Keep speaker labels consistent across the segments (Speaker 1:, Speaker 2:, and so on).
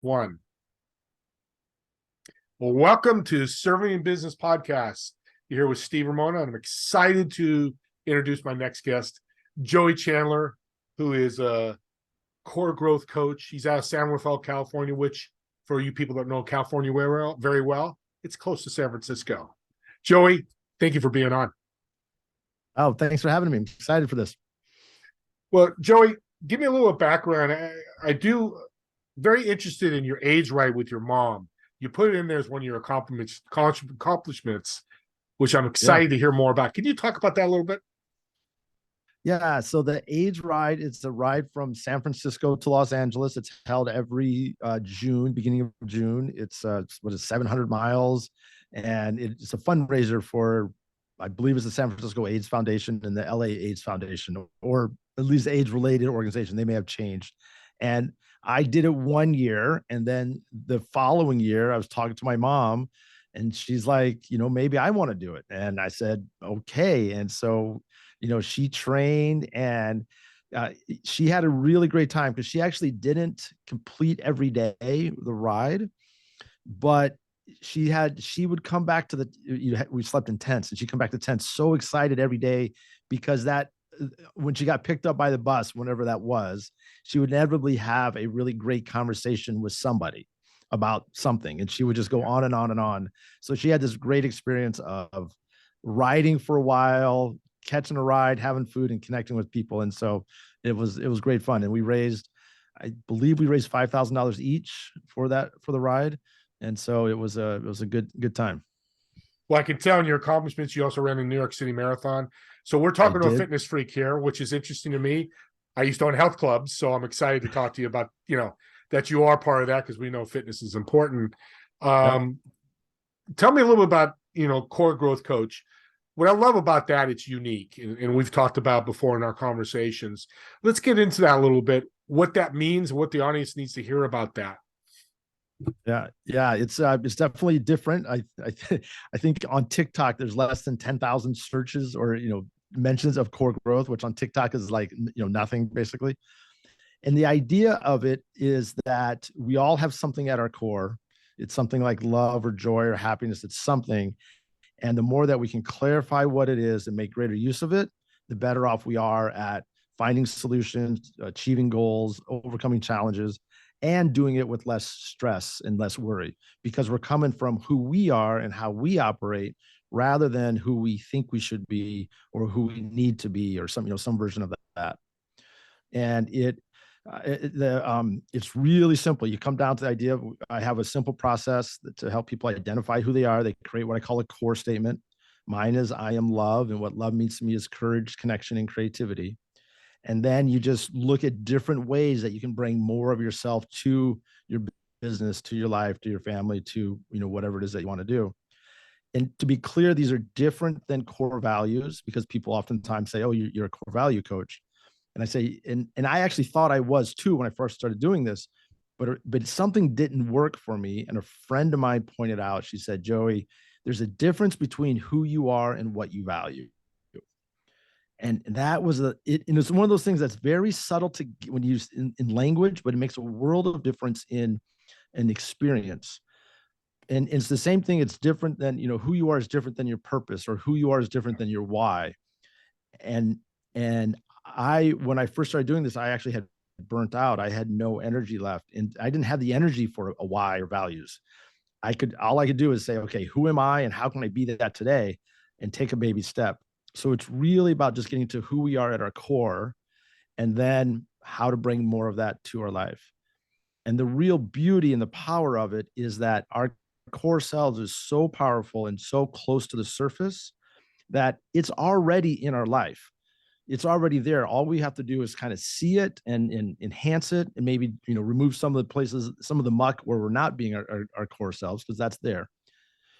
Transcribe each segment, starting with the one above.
Speaker 1: One. Well, welcome to Serving in Business Podcast. You're here with Steve Ramona, and I'm excited to introduce my next guest, Joey Chandler, who is a core growth coach. He's out of San Rafael, California, which, for you people that know California very well, it's close to San Francisco. Joey, thank you for being on.
Speaker 2: Oh, thanks for having me. I'm excited for this.
Speaker 1: Well, Joey, give me a little background. I do very interested in your age right with your mom. You put it in there as one of your accomplishments, which I'm excited to hear more about. Can you talk about that a little bit?
Speaker 2: Yeah. So the age ride, it's a ride from San Francisco to Los Angeles. It's held every June, beginning of June. It's 700 miles, and it's a fundraiser for, I believe, it's the San Francisco AIDS Foundation and the LA AIDS Foundation, or at least AIDS-related organization. They may have changed. And I did it 1 year, and then the following year, I was talking to my mom, and she's like, maybe I want to do it. And I said, okay. And so, she trained, and she had a really great time because she actually didn't complete every day the ride, but she would come back to we slept in tents, and she'd come back to tents so excited every day, because when she got picked up by the bus, whenever that was, she would inevitably have a really great conversation with somebody about something. And she would just go on and on and on. So she had this great experience of riding for a while, catching a ride, having food, and connecting with people. And so it was great fun. And I believe we raised $5,000 each for the ride. And so it was a good time.
Speaker 1: Well, I can tell in your accomplishments, you also ran the New York City Marathon. So we're talking to a fitness freak here, which is interesting to me. I used to own health clubs, so I'm excited to talk to you about, that you are part of that, because we know fitness is important. Tell me a little bit about, core growth coach. What I love about that, it's unique, and we've talked about before in our conversations. Let's get into that a little bit, what that means, what the audience needs to hear about that.
Speaker 2: Yeah. It's definitely different. I think on TikTok there's less than 10,000 searches or mentions of core growth, which on TikTok is like nothing basically. And the idea of it is that we all have something at our core. It's something like love or joy or happiness. It's something, and the more that we can clarify what it is and make greater use of it, the better off we are at finding solutions, achieving goals, overcoming challenges, and doing it with less stress and less worry, because we're coming from who we are and how we operate, rather than who we think we should be or who we need to be, or some version of that. And it's really simple. You come down to the idea of, I have a simple process to help people identify who they are. They create what I call a core statement. Mine is, I am love, and what love means to me is courage, connection, and creativity. And then you just look at different ways that you can bring more of yourself to your business, to your life, to your family, to whatever it is that you want to do. And to be clear, these are different than core values, because people oftentimes say, oh, you're a core value coach. And I say, and I actually thought I was too when I first started doing this, but something didn't work for me. And a friend of mine pointed out, she said, Joey, there's a difference between who you are and what you value. And that was and it's one of those things that's very subtle when used in language, but it makes a world of difference in an experience. And it's the same thing. It's different than, who you are is different than your purpose, or who you are is different than your why. And when I first started doing this, I actually had burnt out. I had no energy left, and I didn't have the energy for a why or values. All I could do is say, okay, who am I and how can I be that today, and take a baby step. So it's really about just getting to who we are at our core, and then how to bring more of that to our life. And the real beauty and the power of it is that our core selves is so powerful and so close to the surface that it's already in our life. It's already there. All we have to do is kind of see it and enhance it, and maybe remove some of the places, some of the muck where we're not being our core selves, because that's there.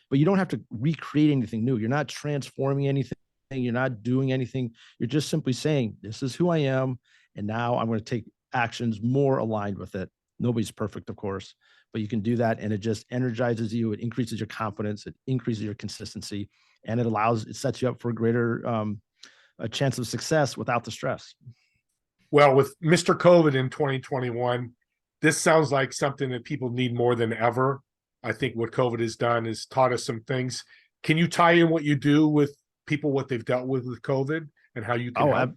Speaker 2: But you don't have to recreate anything new. You're not transforming anything. You're not doing anything. You're just simply saying, this is who I am, and now I'm going to take actions more aligned with it. Nobody's perfect, of course, but you can do that, and it just energizes you. It increases your confidence. It increases your consistency, and it sets you up for a greater a chance of success without the stress.
Speaker 1: Well, with Mr. COVID in 2021, this sounds like something that people need more than ever. I think what COVID has done is taught us some things. Can you tie in what you do with people, what they've dealt with COVID, and how you can
Speaker 2: Oh,
Speaker 1: help?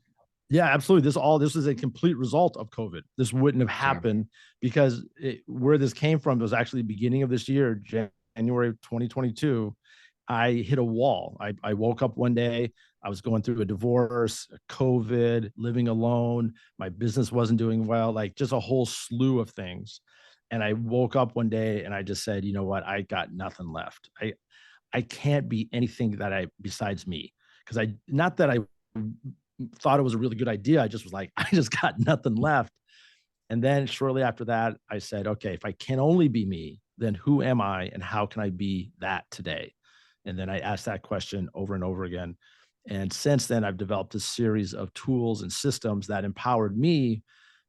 Speaker 2: yeah, absolutely. This is a complete result of COVID. This wouldn't have
Speaker 1: Yeah.
Speaker 2: happened because where this came from was actually the beginning of this year, January of 2022. I hit a wall. I woke up one day. I was going through a divorce, COVID, living alone. My business wasn't doing well, like just a whole slew of things. And I woke up one day and I just said, you know what? I got nothing left. I can't be anything that I besides me. Because I not that I thought it was a really good idea. I just was like, I just got nothing left. And then shortly after that, I said, okay, if I can only be me, then who am I and how can I be that today? And then I asked that question over and over again. And since then, I've developed a series of tools and systems that empowered me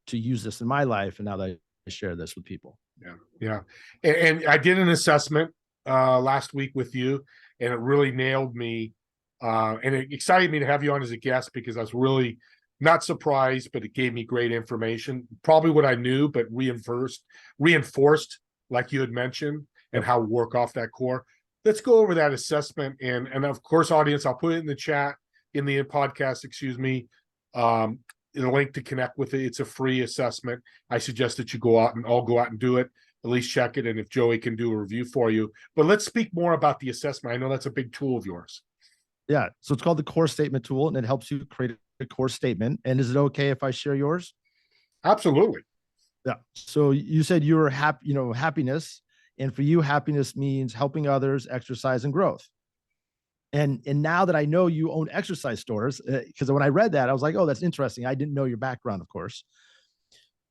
Speaker 2: to use this in my life. And now that I share this with people.
Speaker 1: Yeah. Yeah. And I did an assessment last week with you, and it really nailed me. And it excited me to have you on as a guest because I was really not surprised, but it gave me great information. Probably what I knew, but reinforced, like you had mentioned, and how to work off that core. Let's go over that assessment. And of course, audience, I'll put it in the chat, in the podcast, excuse me. The link to connect with it. It's a free assessment. I suggest that you go out and all go out and do it. At least check it. And if Joey can do a review for you. But let's speak more about the assessment. I know that's a big tool of yours.
Speaker 2: Yeah. So it's called the core statement tool, and it helps you create a core statement. And is it okay if I share yours?
Speaker 1: Absolutely.
Speaker 2: Yeah. So you said you were happy, happiness. And for you, happiness means helping others, exercise, and growth. And now that I know you own exercise stores, because when I read that, I was like, oh, that's interesting. I didn't know your background, of course.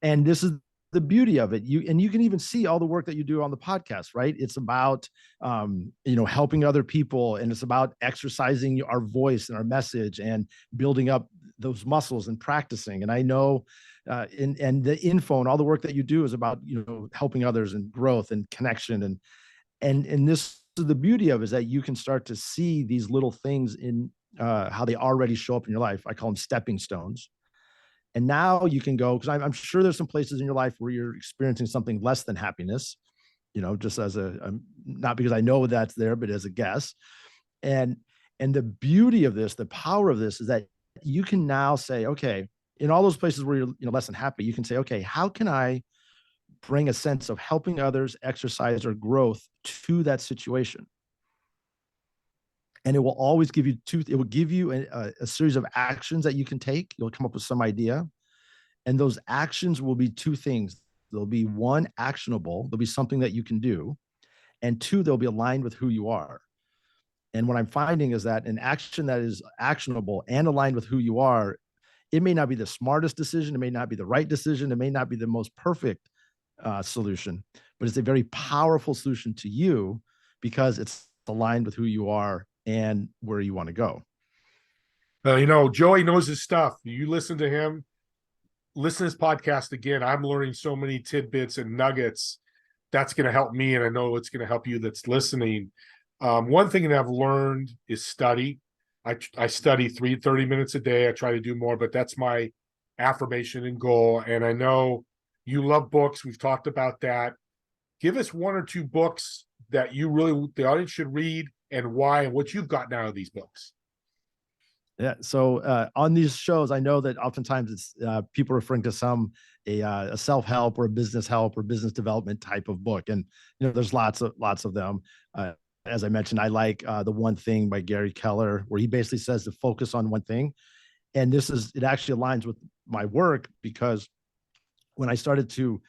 Speaker 2: And this is the beauty of it. You can even see all the work that you do on the podcast, right? It's about helping other people, and it's about exercising our voice and our message and building up those muscles and practicing. And I know and the info and all the work that you do is about helping others and growth and connection. And this is the beauty of it, is that you can start to see these little things in how they already show up in your life. I call them stepping stones. And now you can go, because I'm sure there's some places in your life where you're experiencing something less than happiness, just as not because I know that's there, but as a guess. And the beauty of this, the power of this, is that you can now say, okay, in all those places where you're less than happy, you can say, okay, how can I bring a sense of helping others, exercise, or growth to that situation? And it will always give you it will give you a series of actions that you can take. You'll come up with some idea. And those actions will be two things. There'll be one, actionable. There'll be something that you can do. And two, they'll be aligned with who you are. And what I'm finding is that an action that is actionable and aligned with who you are, it may not be the smartest decision. It may not be the right decision. It may not be the most perfect solution, but it's a very powerful solution to you because it's aligned with who you are and where you want to go.
Speaker 1: Joey knows his stuff. You listen to him, listen to this podcast again. I'm learning so many tidbits and nuggets. That's going to help me, and I know it's going to help you that's listening. One thing that I've learned is study. I study 30 minutes a day. I try to do more, but that's my affirmation and goal. And I know you love books. We've talked about that. Give us one or two books that the audience should read, and why, and what you've gotten out of these books.
Speaker 2: Yeah. So on these shows, I know that oftentimes it's people referring to a self-help or a business help or business development type of book, and there's lots of them. As I mentioned, I like The One Thing by Gary Keller, where he basically says to focus on one thing. And it actually aligns with my work, because when I started to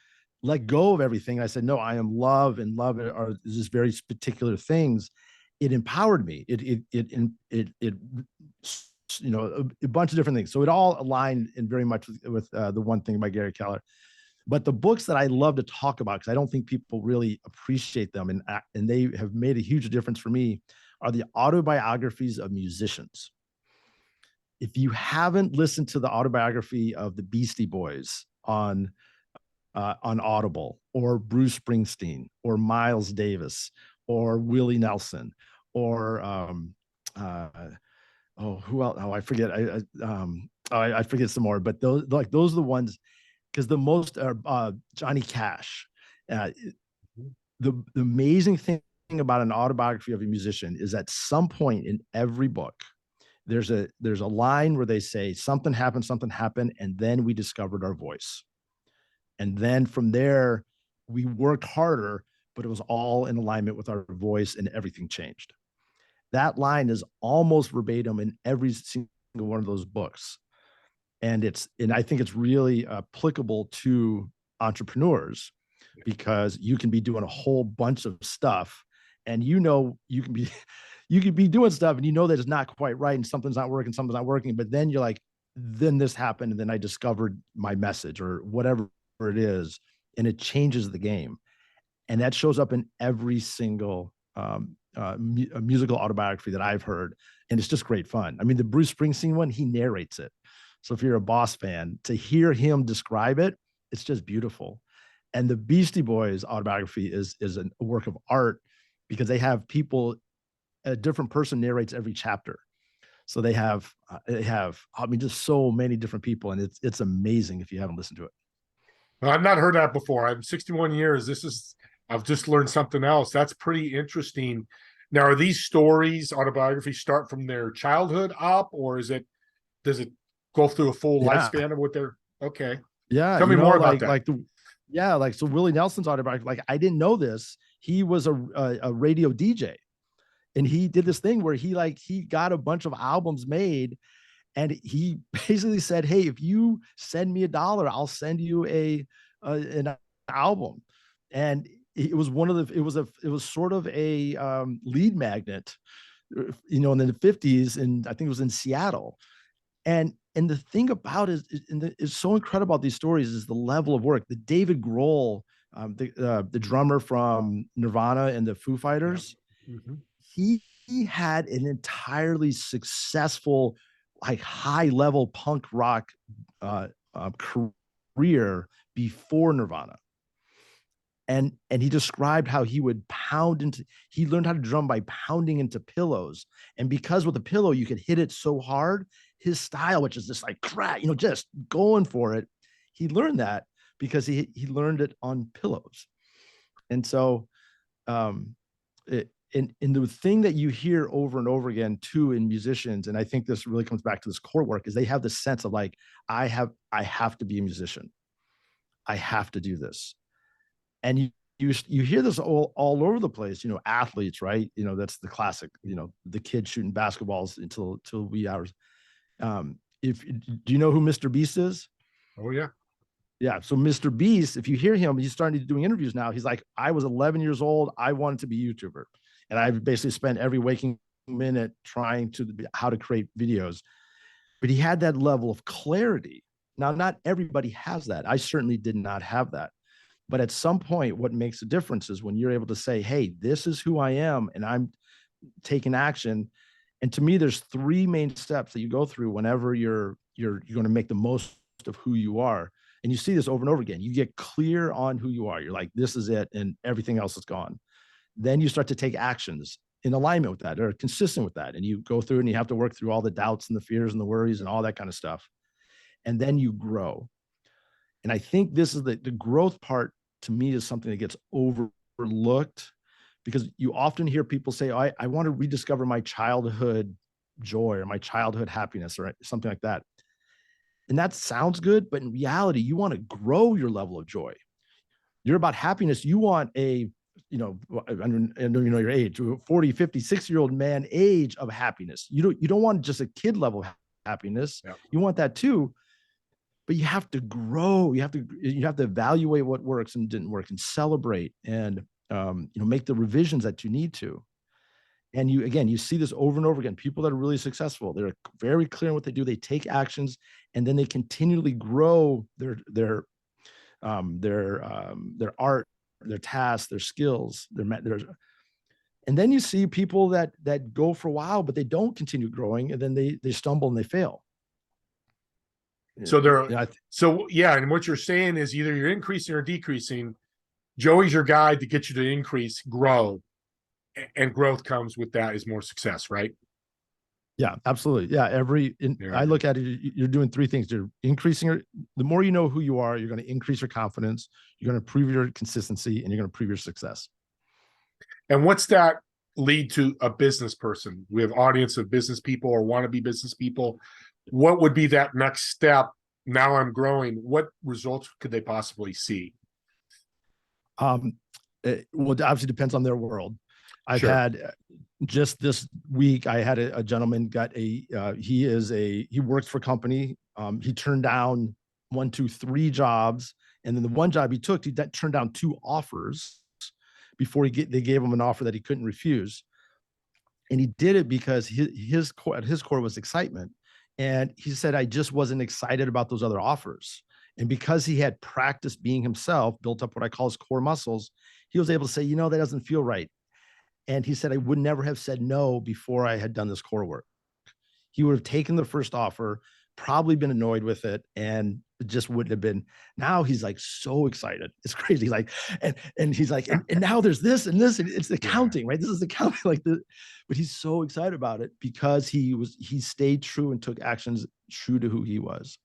Speaker 2: let go of everything, I said, no, I am love, and love are just very particular things. It empowered me. It a bunch of different things. So it all aligned in very much with The One Thing by Gary Keller. But the books that I love to talk about, because I don't think people really appreciate them, and they have made a huge difference for me, are the autobiographies of musicians. If you haven't listened to the autobiography of the Beastie Boys on Audible, or Bruce Springsteen, or Miles Davis, or Willie Nelson, or who else? Oh, I forget. I forget some more. But those are the ones. because the most Johnny Cash. Uh, the amazing thing about an autobiography of a musician is at some point in every book, there's a line where they say something happened, and then we discovered our voice. And then from there, we worked harder, but it was all in alignment with our voice and everything changed. That line is almost verbatim in every single one of those books. And I think it's really applicable to entrepreneurs because you can be doing a whole bunch of stuff and you can be doing stuff and that it's not quite right and something's not working, but then you're like, then this happened and then I discovered my message or whatever it is, and it changes the game. And that shows up in every single musical autobiography that I've heard, and it's just great fun. I mean, the Bruce Springsteen one, he narrates it. So if you're a Boss fan, to hear him describe it, it's just beautiful. And the Beastie Boys autobiography is a work of art because they have people, a different person narrates every chapter. So they have, I mean, just so many different people, and it's amazing if you haven't listened to it.
Speaker 1: I've not heard that before. I'm 61 years. I've just learned something else. That's pretty interesting. Now, are these stories, autobiographies, start from their childhood up, or does it go through a full lifespan of what they're okay?
Speaker 2: Yeah,
Speaker 1: Tell me more about that.
Speaker 2: So Willie Nelson's autobiography. Like I didn't know this. He was a radio DJ, and he did this thing where he got a bunch of albums made, and he basically said, "Hey, if you send me $1, I'll send you an album." And it was it was sort of a lead magnet, in the 50s, and I think it was in Seattle. And the thing about it is so incredible about these stories is the level of work. The David Grohl, the drummer from Nirvana and the Foo Fighters, yeah. Mm-hmm. He had an entirely successful, like high level punk rock career before Nirvana. And he described how he would he learned how to drum by pounding into pillows. And because with a pillow, you could hit it so hard, his style, which is just like crack, just going for it. He learned that because he learned it on pillows. And so, and the thing that you hear over and over again too in musicians, and I think this really comes back to this core work, is they have this sense of like, I have to be a musician. I have to do this. And you hear this all over the place, athletes, right? That's the classic, the kid shooting basketballs until wee hours. Do you know who Mr. Beast is?
Speaker 1: Oh yeah.
Speaker 2: Yeah. So Mr. Beast, if you hear him, he's starting to doing interviews now. He's like, I was 11 years old. I wanted to be a YouTuber. And I've basically spent every waking minute trying how to create videos. But he had that level of clarity. Now, not everybody has that. I certainly did not have that. But at some point, what makes a difference is when you're able to say, hey, this is who I am, and I'm taking action. And to me, there's 3 main steps that you go through whenever you're going to make the most of who you are. And you see this over and over again. You get clear on who you are. You're like, this is it, and everything else is gone. Then you start to take actions in alignment with that or consistent with that. And you go through and you have to work through all the doubts and the fears and the worries and all that kind of stuff. And then you grow. And I think this is the growth part, to me, is something that gets overlooked because you often hear people say, oh, I want to rediscover my childhood joy or my childhood happiness or something like that. And that sounds good, but in reality, you want to grow your level of joy. You're about happiness. You want I know your age, 40, 50, 60-year-old man age of happiness. You don't want just a kid level happiness. Yeah. You want that too. But you have to grow. You have to evaluate what works and didn't work and celebrate and make the revisions that you need to. And you see this over and over again. People that are really successful, they're very clear on what they do. They take actions, and then they continually grow their art, their tasks, their skills, and then you see people that go for a while, but they don't continue growing, and then they stumble and they fail.
Speaker 1: So and what you're saying is either you're increasing or decreasing. Joey's your guide to get you to increase, grow, and growth comes with that is more success, right?
Speaker 2: Yeah, absolutely. Yeah.
Speaker 1: Yeah.
Speaker 2: I look at it, you're doing three things. You're increasing the more you know who you are, you're going to increase your confidence, you're going to improve your consistency, and you're going to improve your success.
Speaker 1: And what's that lead to a business person? We have audience of business people or want to be business people. What would be that next step? Now I'm growing. What results could they possibly see?
Speaker 2: Um, well, it obviously depends on their world. I've
Speaker 1: Sure.
Speaker 2: had just this week, I had a gentleman got he works for a company. He turned down one, two, three jobs. And then the one job he took, he turned down two offers before they gave him an offer that he couldn't refuse. And he did it because his core at his core was excitement. And he said, I just wasn't excited about those other offers. And because he had practiced being himself, built up what I call his core muscles, he was able to say, that doesn't feel right. And he said, I would never have said no before I had done this core work. He would have taken the first offer, probably been annoyed with it, and it just wouldn't have been. Now he's like so excited. It's crazy. Like, and he's like, and now there's this and this, and it's accounting, right? This is accounting, like the, but he's so excited about it because he stayed true and took actions true to who he was.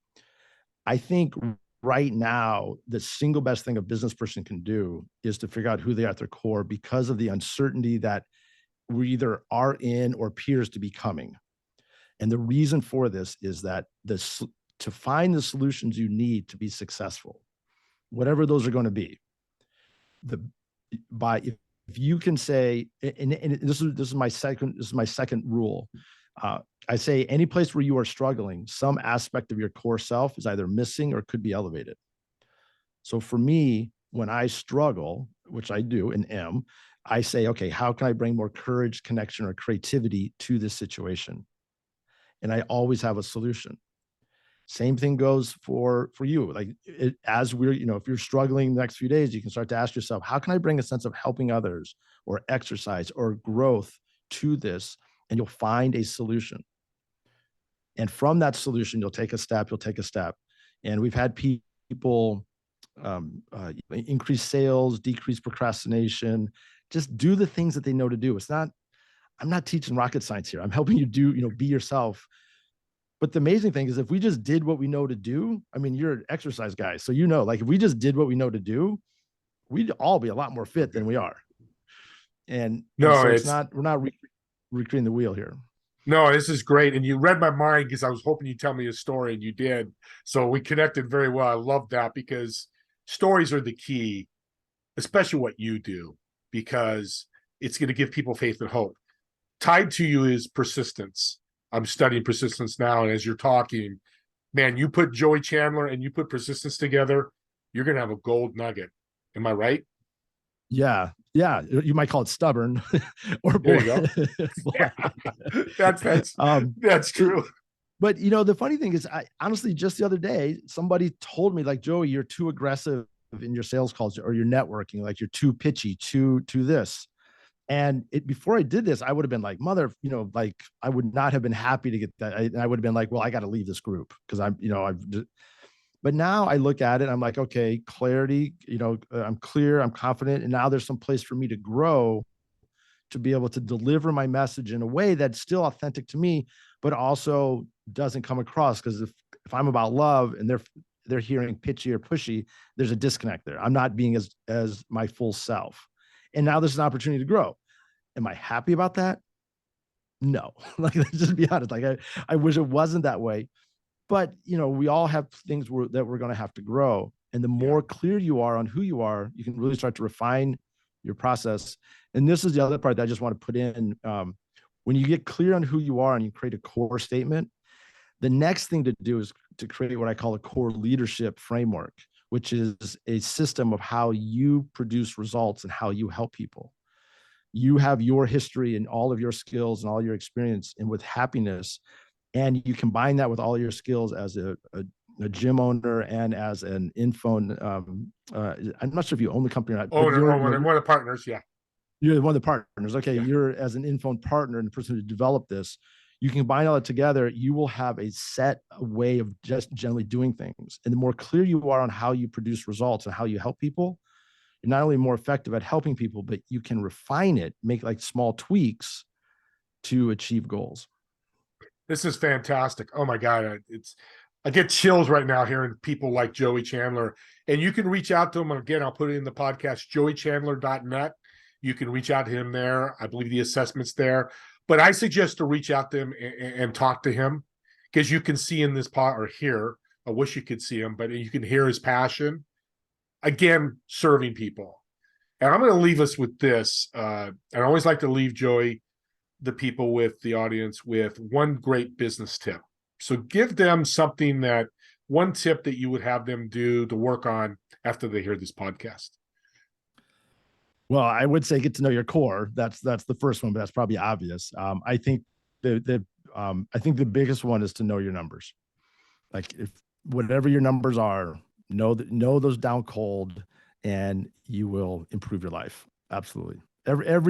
Speaker 2: I think right now, the single best thing a business person can do is to figure out who they are at their core because of the uncertainty that we either are in or appears to be coming. And the reason for this is that to find the solutions you need to be successful, whatever those are going to be, the by if you can say, and this is my second rule. I say any place where you are struggling, some aspect of your core self is either missing or could be elevated. So for me, when I struggle, which I do and am, I say, okay, how can I bring more courage, connection, or creativity to this situation? And I always have a solution. Same thing goes for you. Like as we're, if you're struggling the next few days, you can start to ask yourself, how can I bring a sense of helping others or exercise or growth to this? And you'll find a solution. And from that solution, you'll take a step, And we've had people increase sales, decrease procrastination, just do the things that they know to do. I'm not teaching rocket science here. I'm helping you be yourself. But the amazing thing is if we just did what we know to do, I mean, you're an exercise guy. So, like if we just did what we know to do, we'd all be a lot more fit than we are. And
Speaker 1: No,
Speaker 2: so
Speaker 1: it's
Speaker 2: we're not recreating the wheel here.
Speaker 1: no, this is great. And you read my mind because I was hoping you'd tell me a story and you did. So we connected very well. I love that because stories are the key, especially what you do, because it's going to give people faith and hope. Tied to you is persistence. I'm studying persistence now. And as you're talking, man, you put Joey Chandler and you put persistence together, you're going to have a gold nugget. Am I right?
Speaker 2: Yeah. Yeah. You might call it stubborn or
Speaker 1: there you go. Yeah. That's true.
Speaker 2: But the funny thing is, I honestly, just the other day, somebody told me, like, Joey, you're too aggressive in your sales calls or your networking, like you're too pitchy, too this. And before I did this, I would have been like, like I would not have been happy to get that. I would have been like, well, I got to leave this group because but now I look at it, I'm like, okay, clarity, I'm clear, I'm confident. And now there's some place for me to grow, to be able to deliver my message in a way that's still authentic to me, but also doesn't come across. Because if I'm about love and they're hearing pitchy or pushy, there's a disconnect there. I'm not being as my full self. And now there's an opportunity to grow. Am I happy about that? No. Like, let's just be honest. Like, I wish it wasn't that way. But, we all have things that we're going to have to grow. And the more clear you are on who you are, you can really start to refine your process. And this is the other part that I just want to put in. When you get clear on who you are and you create a core statement, the next thing to do is to create what I call a core leadership framework, which is a system of how you produce results and how you help people. You have your history and all of your skills and all your experience and with happiness. And you combine that with all your skills as a gym owner and as an infone. I'm not sure if you own the company or not.
Speaker 1: Owner, one of the partners, yeah.
Speaker 2: You're one of the partners. Okay,
Speaker 1: yeah.
Speaker 2: You're as an infone partner and the person who developed this. You can combine all that together. You will have a set way of just generally doing things. And the more clear you are on how you produce results and how you help people, you're not only more effective at helping people, but you can refine it, make like small tweaks to achieve goals.
Speaker 1: This is fantastic. Oh my God. I get chills right now hearing people like Joey Chandler. And you can reach out to him. Again, I'll put it in the podcast, joeychandler.net. You can reach out to him there. I believe the assessment's there. But I suggest to reach out to him and talk to him, because you can see in this pod, or hear, I wish you could see him, but you can hear his passion. Again, serving people. And I'm going to leave us with this. And I always like to leave Joey, the people with the audience, with one great business tip. So give them something, that one tip that you would have them do to work on after they hear this podcast.
Speaker 2: Well, I would say get to know your core. That's the first one, but that's probably obvious. I think I think the biggest one is to know your numbers. Like, if whatever your numbers are, know those down cold, and you will improve your life. Absolutely. Every